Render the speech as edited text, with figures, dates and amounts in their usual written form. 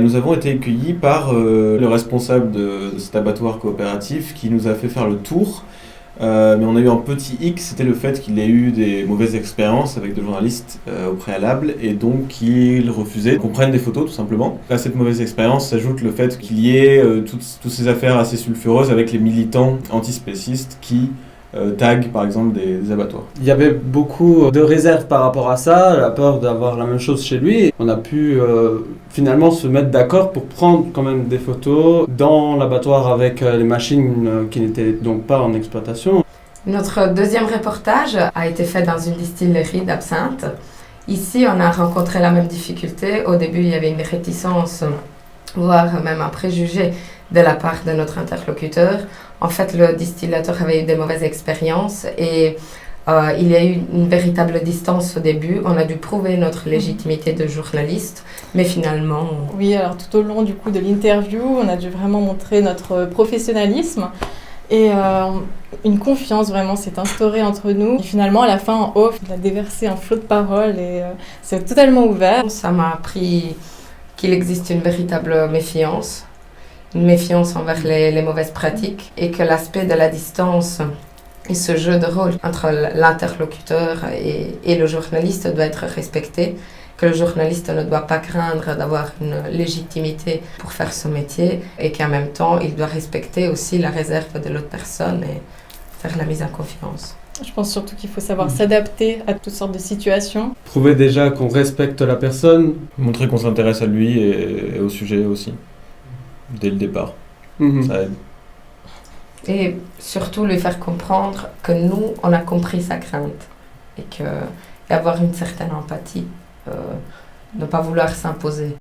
Nous avons été accueillis par le responsable de cet abattoir coopératif qui nous a fait faire le tour. Mais on a eu un petit hic, c'était le fait qu'il ait eu des mauvaises expériences avec des journalistes au préalable et donc qu'il refusait qu'on prenne des photos tout simplement. À cette mauvaise expérience s'ajoute le fait qu'il y ait toutes ces affaires assez sulfureuses avec les militants antispécistes qui taguent par exemple des abattoirs. Il y avait beaucoup de réserves par rapport à ça, la peur d'avoir la même chose chez lui. On a pu finalement se mettre d'accord pour prendre quand même des photos dans l'abattoir avec les machines qui n'étaient donc pas en exploitation. Notre deuxième reportage a été fait dans une distillerie d'absinthe. Ici, on a rencontré la même difficulté. Au début, il y avait une réticence, voire même un préjugé de la part de notre interlocuteur. En fait, le distillateur avait eu des mauvaises expériences et il y a eu une véritable distance au début. On a dû prouver notre légitimité de journaliste, mais finalement... Oui, alors tout au long du coup de l'interview, on a dû vraiment montrer notre professionnalisme et une confiance vraiment s'est instaurée entre nous. Et finalement, à la fin, en off, il a déversé un flot de paroles et c'est totalement ouvert. Ça m'a appris qu'il existe une véritable méfiance. Une méfiance envers les mauvaises pratiques et que l'aspect de la distance et ce jeu de rôle entre l'interlocuteur et le journaliste doit être respecté, que le journaliste ne doit pas craindre d'avoir une légitimité pour faire son métier et qu'en même temps, il doit respecter aussi la réserve de l'autre personne et faire la mise en confiance. Je pense surtout qu'il faut savoir s'adapter à toutes sortes de situations. Prouver déjà qu'on respecte la personne. Montrer qu'on s'intéresse à lui et au sujet aussi. Dès le départ, ça aide. Et surtout lui faire comprendre que nous, on a compris sa crainte et avoir une certaine empathie, ne pas vouloir s'imposer.